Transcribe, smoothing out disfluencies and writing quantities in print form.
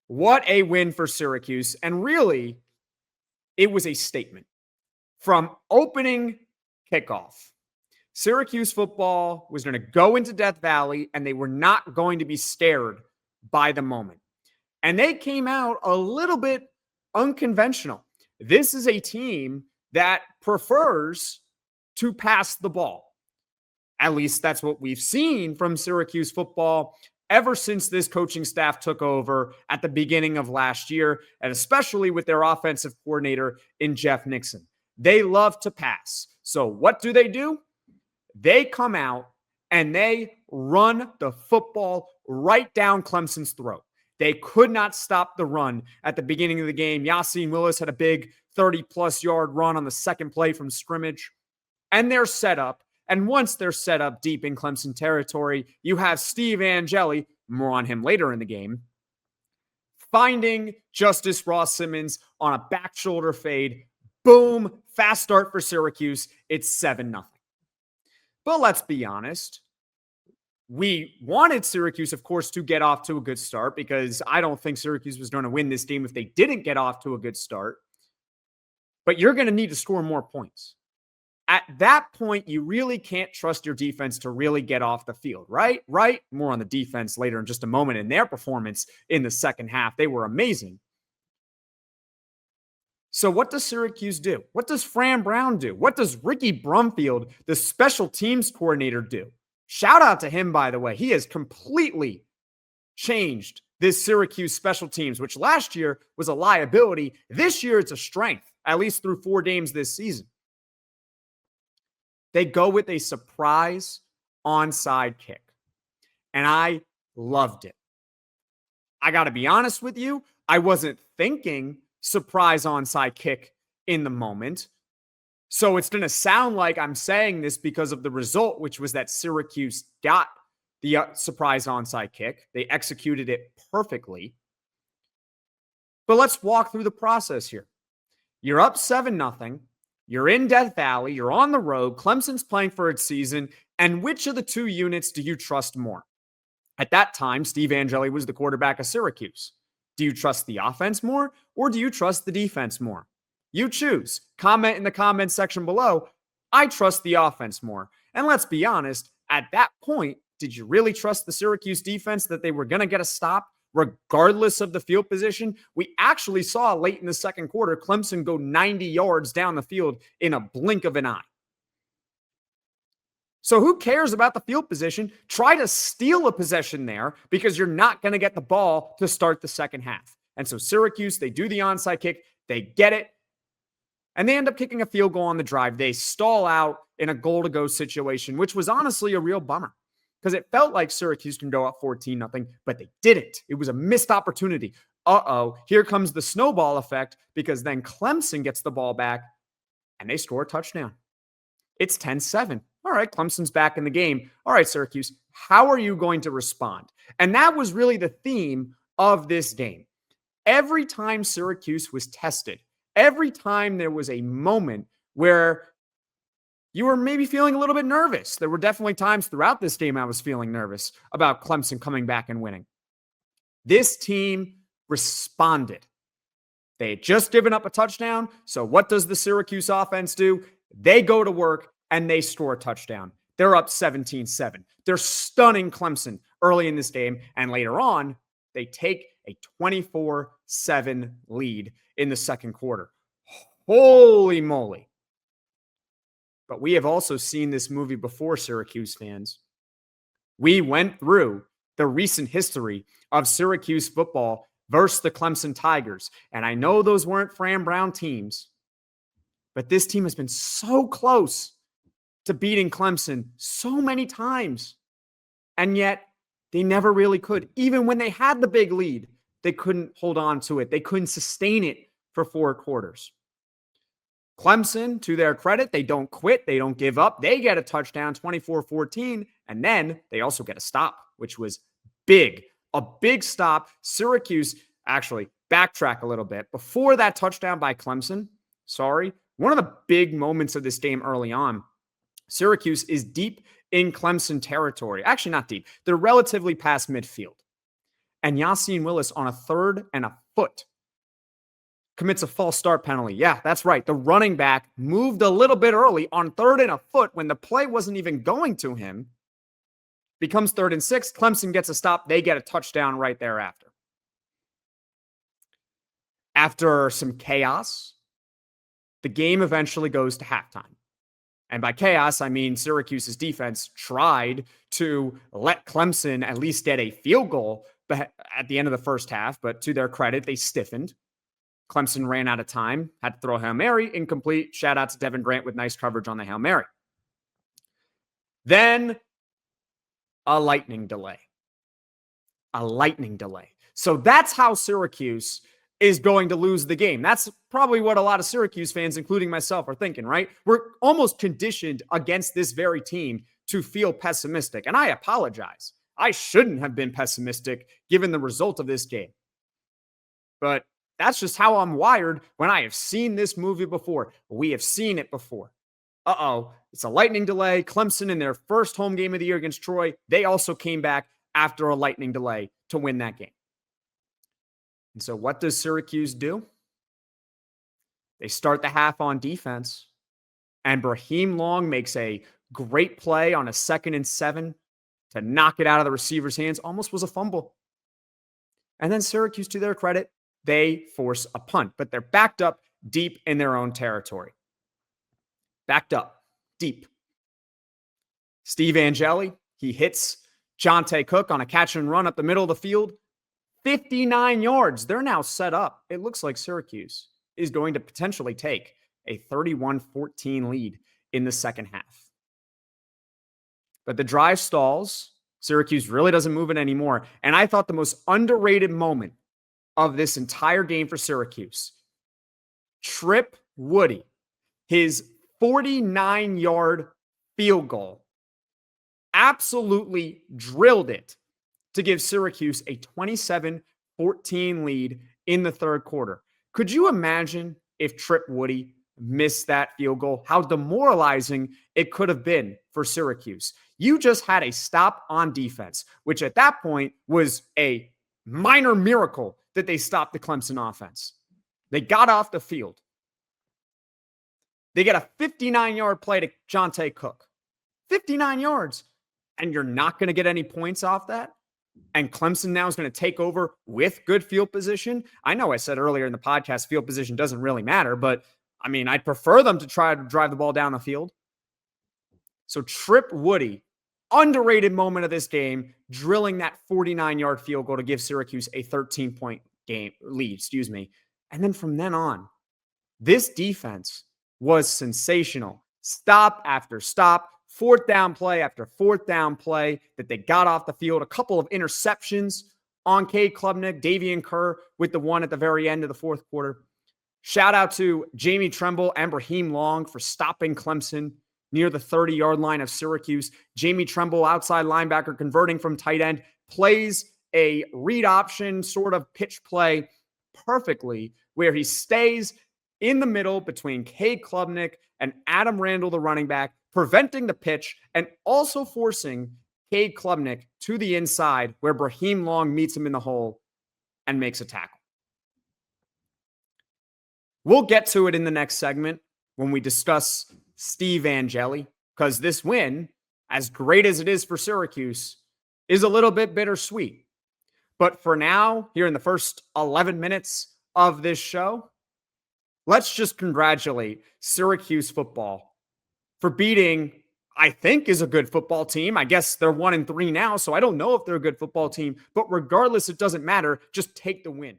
What a win for Syracuse. And really, it was a statement from opening kickoff. Syracuse football was going to go into Death Valley, and they were not going to be scared by the moment. And they came out a little bit unconventional. This is a team that prefers to pass the ball. At least that's what we've seen from Syracuse football ever since this coaching staff took over at the beginning of last year, and especially with their offensive coordinator in Jeff Nixon. They love to pass. So what do? They come out and they run the football right down Clemson's throat. They could not stop the run at the beginning of the game. Yassine Willis had a big 30-plus yard run on the second play from scrimmage. And they're set up. And once they're set up deep in Clemson territory, you have Steve Angeli, more on him later in the game, finding Justice Ross Simmons on a back shoulder fade. Boom, fast start for Syracuse. It's 7-0. But let's be honest. We wanted Syracuse, of course, to get off to a good start because I don't think Syracuse was going to win this game if they didn't get off to a good start. But you're going to need to score more points. At that point, you really can't trust your defense to really get off the field, right? Right? More on the defense later in just a moment in their performance in the second half. They were amazing. So what does Syracuse do? What does Fran Brown do? What does Ricky Brumfield, the special teams coordinator, do? Shout out to him, by the way. He has completely changed this Syracuse special teams, which last year was a liability. This year, it's a strength, at least through 4 games this season. They go with a surprise onside kick, and I loved it. I got to be honest with you, I wasn't thinking surprise onside kick in the moment. So it's going to sound like I'm saying this because of the result, which was that Syracuse got the surprise onside kick. They executed it perfectly. But let's walk through the process here. You're up 7-0. You're in Death Valley. You're on the road. Clemson's playing for its season. And which of the 2 units do you trust more? At that time, Steve Angeli was the quarterback of Syracuse. Do you trust the offense more, or do you trust the defense more? You choose. Comment in the comments section below. I trust the offense more. And let's be honest, at that point, did you really trust the Syracuse defense that they were going to get a stop regardless of the field position? We actually saw late in the second quarter Clemson go 90 yards down the field in a blink of an eye. So who cares about the field position? Try to steal a possession there because you're not going to get the ball to start the second half. And so Syracuse, they do the onside kick, they get it, and they end up kicking a field goal on the drive. They stall out in a goal-to-go situation, which was honestly a real bummer because it felt like Syracuse can go up 14-0, but they didn't. It was a missed opportunity. Here comes the snowball effect because then Clemson gets the ball back and they score a touchdown. It's 10-7. All right, Clemson's back in the game. All right, Syracuse, how are you going to respond? And that was really the theme of this game. Every time Syracuse was tested, every time there was a moment where you were maybe feeling a little bit nervous. There were definitely times throughout this game I was feeling nervous about Clemson coming back and winning. This team responded. They had just given up a touchdown. So what does the Syracuse offense do? They go to work and they score a touchdown. They're up 17-7. They're stunning Clemson early in this game. And later on, they take a 24-7 lead in the second quarter. Holy moly. But we have also seen this movie before, Syracuse fans. We went through the recent history of Syracuse football versus the Clemson Tigers. And I know those weren't Fran Brown teams, but this team has been so close to beating Clemson so many times. And yet they never really could. Even when they had the big lead, they couldn't hold on to it. They couldn't sustain it for 4 quarters. Clemson, to their credit, they don't quit. They don't give up. They get a touchdown, 24-14, and then they also get a stop, which was big. A big stop. Syracuse, actually, backtrack a little bit. Before that touchdown by Clemson, one of the big moments of this game early on, Syracuse is deep in Clemson territory. Actually, not deep. They're relatively past midfield. And Yassine Willis on a 3rd and a foot commits a false start penalty. Yeah, that's right. The running back moved a little bit early on 3rd and a foot when the play wasn't even going to him. Becomes 3rd and 6. Clemson gets a stop. They get a touchdown right thereafter. After some chaos, the game eventually goes to halftime. And by chaos, I mean Syracuse's defense tried to let Clemson at least get a field goal at the end of the first half, but to their credit, they stiffened. Clemson ran out of time, had to throw a Hail Mary, incomplete. Shout out to Devin Grant with nice coverage on the Hail Mary. Then a lightning delay. So that's how Syracuse is going to lose the game. That's probably what a lot of Syracuse fans, including myself, are thinking, right? We're almost conditioned against this very team to feel pessimistic. And I apologize. I shouldn't have been pessimistic given the result of this game. But that's just how I'm wired when I have seen this movie before. We have seen it before. It's a lightning delay. Clemson in their first home game of the year against Troy, they also came back after a lightning delay to win that game. And so what does Syracuse do? They start the half on defense, and Brahim Long makes a great play on a 2nd and 7 to knock it out of the receiver's hands. Almost was a fumble. And then Syracuse, to their credit, they force a punt, but they're backed up deep in their own territory. Backed up deep. Steve Angeli, he hits Jonte Cook on a catch and run up the middle of the field. 59 yards. They're now set up. It looks like Syracuse is going to potentially take a 31-14 lead in the second half. But the drive stalls. Syracuse really doesn't move it anymore. And I thought the most underrated moment of this entire game for Syracuse, Trip Woody, his 49-yard field goal, absolutely drilled it to give Syracuse a 27-14 lead in the third quarter. Could you imagine if Trip Woody missed that field goal? How demoralizing it could have been for Syracuse. You just had a stop on defense, which at that point was a minor miracle that they stopped the Clemson offense. They got off the field. They get a 59-yard play to Jonte Cook. 59 yards. And you're not going to get any points off that? And Clemson now is going to take over with good field position. I know I said earlier in the podcast, field position doesn't really matter, but I mean, I'd prefer them to try to drive the ball down the field. So Trip Woody, underrated moment of this game, drilling that 49-yard field goal to give Syracuse a 13-point game lead, And then from then on, this defense was sensational. Stop after stop, 4th down play after 4th down play that they got off the field. A couple of interceptions on Cade Klubnik, Davian Kerr with the one at the very end of the fourth quarter. Shout out to Jamie Tremble and Brahim Long for stopping Clemson near the 30-yard line of Syracuse. Jamie Tremble, outside linebacker, converting from tight end, plays a read option sort of pitch play perfectly where he stays in the middle between Cade Klubnik and Adam Randall, the running back, preventing the pitch and also forcing Cade Klubnik to the inside where Brahim Long meets him in the hole and makes a tackle. We'll get to it in the next segment when we discuss Steve Angeli, because this win, as great as it is for Syracuse, is a little bit bittersweet. But for now, here in the first 11 minutes of this show, let's just congratulate Syracuse football for beating, I think, is a good football team. I guess they're 1-3 now, so I don't know if they're a good football team. But regardless, it doesn't matter. Just take the win.